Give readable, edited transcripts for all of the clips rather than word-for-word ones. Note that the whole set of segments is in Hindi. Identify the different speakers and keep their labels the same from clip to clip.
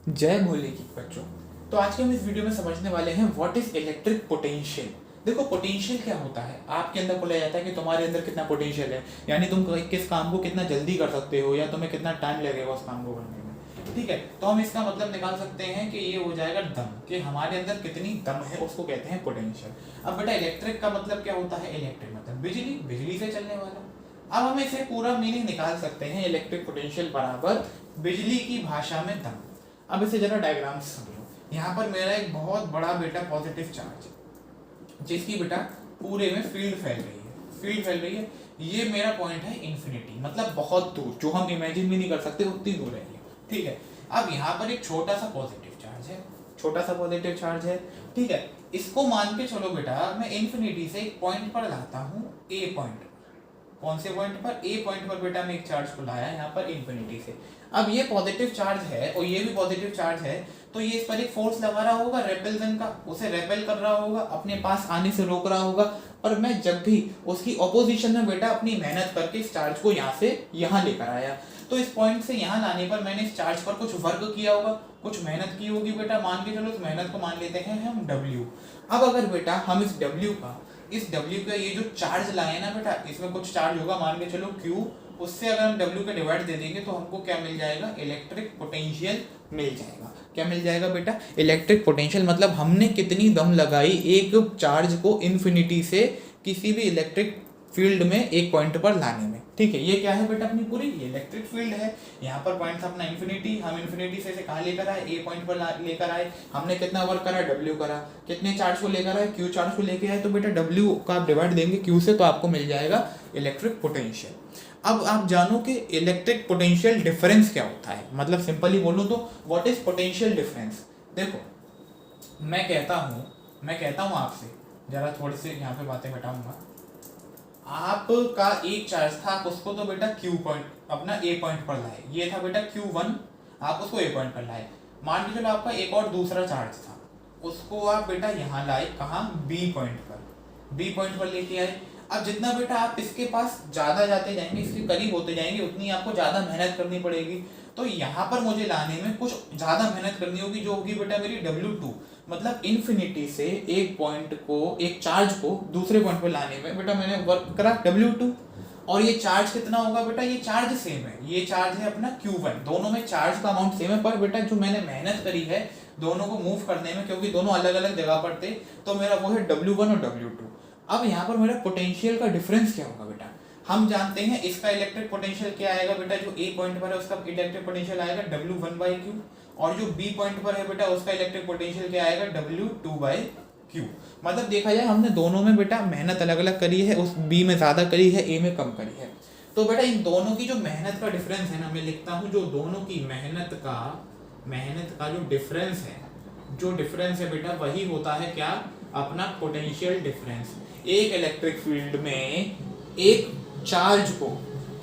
Speaker 1: जय भोले की बच्चों। तो आज के हम इस वीडियो में समझने वाले हैं व्हाट इज इलेक्ट्रिक पोटेंशियल। देखो पोटेंशियल क्या होता है, आपके अंदर बोला जाता है कि तुम्हारे अंदर कितना पोटेंशियल है, यानी तुम किस काम को कितना जल्दी कर सकते हो या तुम्हें कितना टाइम लगेगा उस काम को करने में। ठीक है, तो हम इसका मतलब निकाल सकते हैं कि ये हो जाएगा दम, कि हमारे अंदर कितनी दम है उसको कहते हैं पोटेंशियल। अब बेटा इलेक्ट्रिक का मतलब क्या होता है, इलेक्ट्रिक मतलब बिजली, बिजली से चलने वाला। अब हम इसे पूरा मीनिंग निकाल सकते हैं, इलेक्ट्रिक पोटेंशियल बराबर बिजली की भाषा में दम। अब इसे जरा डायग्राम से समझो। यहाँ पर मेरा एक बहुत बड़ा बेटा पॉजिटिव चार्ज है जिसकी बेटा पूरे में फील्ड फैल रही है, फील्ड फैल रही है। ये मेरा पॉइंट है इन्फिनिटी, मतलब बहुत दूर, जो हम इमेजिन भी नहीं कर सकते उतनी दूर है ये। ठीक है, अब यहाँ पर एक छोटा सा पॉजिटिव चार्ज है, छोटा सा पॉजिटिव चार्ज है। ठीक है, इसको मान के चलो बेटा, मैं इन्फिनिटी से एक पॉइंट पर लाता हूँ, ए पॉइंट। कौन से पॉइंट पर, ए पॉइंट पर बेटा मैं एक चार्ज को लाया यहाँ पर इन्फिनिटी से। अब ये पॉजिटिव चार्ज है और ये भी पॉजिटिव चार्ज है, तो ये इस पर एक फोर्स लगा रहा होगा रेपेल्सन का, उसे रेपेल कर रहा होगा, अपने पास आने से रोक रहा होगा। और मैं जब भी उसकी ऑपोजिशन में बेटा अपनी मेहनत करके इस चार्ज को यहाँ से यहाँ लेकर आया, तो इस पॉइंट से यहाँ लाने पर मैंने इस चार्ज पर कुछ वर्क किया होगा, कुछ मेहनत की होगी बेटा, मान के चलो उस मेहनत को मान लेते हैं हम W। अब अगर बेटा हम इस W का ये जो चार्ज लाए ना बेटा, इसमें कुछ चार्ज होगा, मान के चलो Q, उससे अगर हम W का डिवाइड दे देंगे तो हमको क्या मिल जाएगा, इलेक्ट्रिक पोटेंशियल मिल जाएगा। क्या मिल जाएगा बेटा, इलेक्ट्रिक पोटेंशियल। मतलब हमने कितनी दम लगाई एक चार्ज को इन्फिनिटी से किसी भी इलेक्ट्रिक फील्ड में एक पॉइंट पर लाने में। ठीक है, ये क्या है बेटा, अपनी पूरी ये इलेक्ट्रिक फील्ड है। यहाँ पर पॉइंट था अपना इन्फिनिटी, हम इन्फिनिटी से कहाँ लेकर आए, ए पॉइंट पर लेकर आए। हमने कितना वर्क करा, W करा। कितने चार्ज को लेकर आए, Q चार्ज को लेकर आए, तो बेटा W का आप डिवाइड देंगे Q से, तो आपको मिल जाएगा इलेक्ट्रिक पोटेंशियल। अब आप जानो कि इलेक्ट्रिक पोटेंशियल डिफरेंस क्या होता है, मतलब सिंपली बोलूँ तो व्हाट इज पोटेंशियल डिफरेंस। देखो मैं कहता हूँ आपसे, जरा थोड़ी सी यहाँ पे बातें बताऊंगा। आपका एक चार्ज था, आप उसको तो बेटा Q पॉइंट अपना ए पॉइंट पर लाए, ये था बेटा Q1, आप उसको ए पॉइंट पर लाए। मान के चलो आपका एक और दूसरा चार्ज था, उसको आप बेटा यहाँ लाए, कहाँ, बी पॉइंट पर लेके आए। अब जितना बेटा आप इसके पास ज़्यादा जाते जाएंगे, इसके करीब होते जाएंगे, उतनी आपको ज़्यादा मेहनत करनी पड़ेगी। तो यहाँ पर मुझे लाने में कुछ ज़्यादा मेहनत करनी होगी, जो होगी बेटा मेरी W2। मतलब इन्फिनिटी से एक पॉइंट को, एक चार्ज को दूसरे पॉइंट पर लाने में बेटा मैंने वर्क करा W2। और ये चार्ज कितना होगा बेटा, ये चार्ज सेम है, ये चार्ज है अपना Q1, दोनों में चार्ज का अमाउंट सेम है, पर बेटा जो मैंने मेहनत करी है दोनों को मूव करने में, क्योंकि दोनों अलग अलग जगह पर थे, तो मेरा वो है W1 और W2। अब यहाँ पर मेरा पोटेंशियल का डिफरेंस क्या होगा बेटा, हम जानते हैं इसका इलेक्ट्रिक पोटेंशियल क्या आएगा बेटा, जो ए पॉइंट पर है उसका इलेक्ट्रिक पोटेंशियल आएगा W1/Q, और जो बी पॉइंट पर है बेटा उसका इलेक्ट्रिक पोटेंशियल क्या आएगा, W2/Q। मतलब देखा जाए हमने दोनों में बेटा मेहनत अलग अलग करी है, उस बी में ज़्यादा करी है, ए में कम करी है। तो बेटा इन दोनों की जो मेहनत का डिफरेंस है ना, मैं लिखता हूँ जो दोनों की मेहनत का जो डिफरेंस है बेटा, वही होता है क्या, अपना पोटेंशियल डिफरेंस। एक इलेक्ट्रिक फील्ड में एक चार्ज को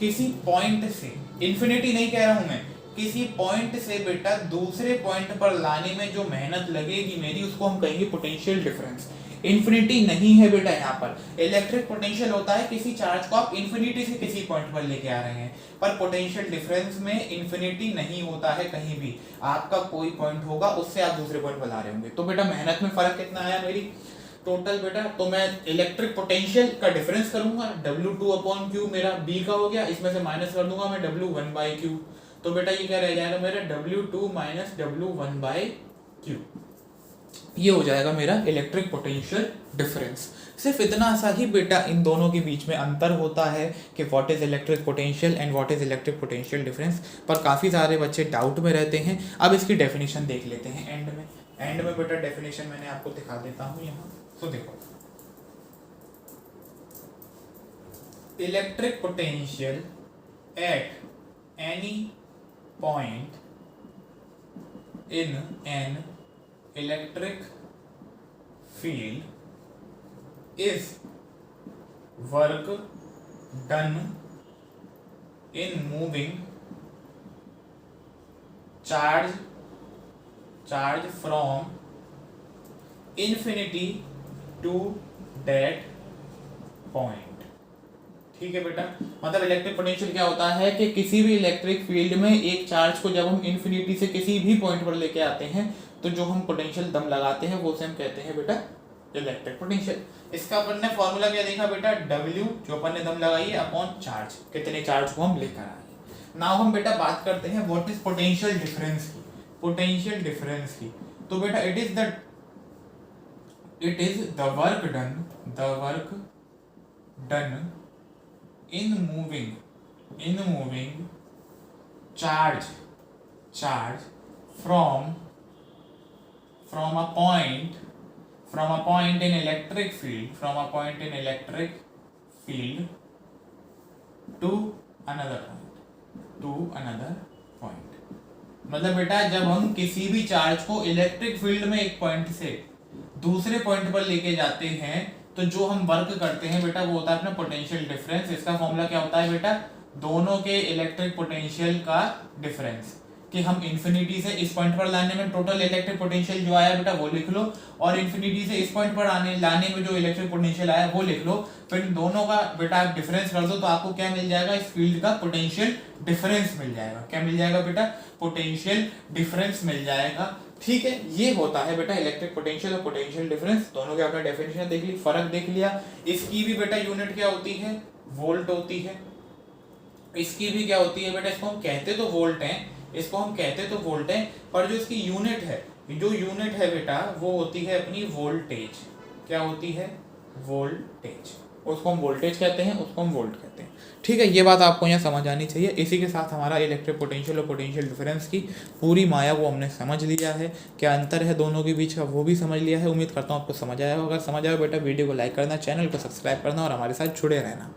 Speaker 1: किसी पॉइंट से, इन्फिनिटी नहीं कह रहा हूं मैं, किसी पॉइंट से बेटा दूसरे पॉइंट पर लाने में जो मेहनत लगेगी मेरी, उसको हम कहेंगे पोटेंशियल डिफरेंस। इन्फिनिटी नहीं है बेटा, यहाँ पर इलेक्ट्रिक पोटेंशियल होता है किसी चार्ज को आप इन्फिनिटी से किसी पॉइंट पर लेके आ रहे हैं, पर पोटेंशियल डिफरेंस में इन्फिनिटी नहीं होता है कहीं भी, आपका कोई पॉइंट होगा उससे आप दूसरे पॉइंट पर ला रहे होंगे। तो बेटा मेहनत में फर्क कितना आया मेरी टोटल बेटा, तो मैं इलेक्ट्रिक पोटेंशियल का डिफरेंस करूंगा, W2/Q मेरा B का हो गया, इसमें से माइनस कर दूंगा मैं W1/Q, तो बेटा ये क्या रह जाएगा मेरा, W2 - W1/Q। ये हो जाएगा मेरा इलेक्ट्रिक पोटेंशियल डिफरेंस। सिर्फ इतना सा ही बेटा इन दोनों के बीच में अंतर होता है कि what is electric potential and what is electric potential difference, पर काफ़ी सारे बच्चे डाउट में रहते हैं। अब इसकी डेफिनेशन देख लेते हैं एंड में बेटा डेफिनेशन मैंने आपको दिखा देता हूँ यहाँ। तो देखो, electric potential at any point in an electric field is work done in moving charge from infinity to that point. ठीक है बेटा, मतलब इलेक्ट्रिक पोटेंशियल क्या होता है कि किसी भी इलेक्ट्रिक फील्ड में एक चार्ज को जब हम इन्फिनिटी से किसी भी पॉइंट पर लेके आते हैं तो जो हम पोटेंशियल दम लगाते हैं वो से हम कहते हैं बेटा इलेक्ट्रिक पोटेंशियल। इसका अपन ने फॉर्मूला क्या देखा बेटा, W जो अपन ने दम लगाई है अपॉन चार्ज, कितने चार्ज को हम लेकर आए। नाउ हम बेटा बात करते हैं व्हाट इज पोटेंशियल डिफरेंस की, पोटेंशियल डिफरेंस की। तो बेटा it is the work done in moving charge from a point in electric field to another point। मतलब बेटा जब हम किसी भी चार्ज को इलेक्ट्रिक फील्ड में एक पॉइंट से दूसरे पॉइंट पर लेके जाते हैं तो जो हम वर्क करते हैं बेटा वो होता है अपना पोटेंशियल डिफरेंस। इसका फॉर्मूला क्या होता है बेटा, दोनों के इलेक्ट्रिक पोटेंशियल का डिफरेंस, कि हम इन्फिनिटी से इस पॉइंट पर लाने में टोटल इलेक्ट्रिक पोटेंशियल जो आया बेटा वो लिख लो, और इन्फिनिटी से इस पॉइंट पर लाने में जो इलेक्ट्रिक पोटेंशियल आया वो लिख लो। फिर दोनों का बेटा आप डिफरेंस कर दो तो आपको क्या मिल जाएगा, इस फील्ड का पोटेंशियल डिफरेंस मिल जाएगा। क्या मिल जाएगा बेटा, पोटेंशियल डिफरेंस मिल जाएगा। ठीक है, ये होता है बेटा इलेक्ट्रिक पोटेंशियल और पोटेंशियल डिफरेंस। दोनों के अपना डेफिनेशन देख ली, फर्क देख लिया। इसकी भी बेटा यूनिट क्या होती है, वोल्ट होती है। इसकी भी क्या होती है बेटा, इसको हम कहते तो वोल्ट हैं, पर जो इसकी यूनिट है, जो यूनिट है बेटा वो होती है अपनी वोल्टेज। क्या होती है, वोल्टेज। उसको हम वोल्टेज कहते हैं, उसको हम वोल्ट कहते हैं। ठीक है, ये बात आपको यहाँ समझ आनी चाहिए। इसी के साथ हमारा इलेक्ट्रिक पोटेंशियल और पोटेंशियल डिफरेंस की पूरी माया वो हमने समझ लिया है, क्या अंतर है दोनों के बीच का वो भी समझ लिया है। उम्मीद करता हूँ आपको समझ आया होगा। समझ आया बेटा वीडियो को लाइक करना, चैनल को सब्सक्राइब करना और हमारे साथ जुड़े रहना।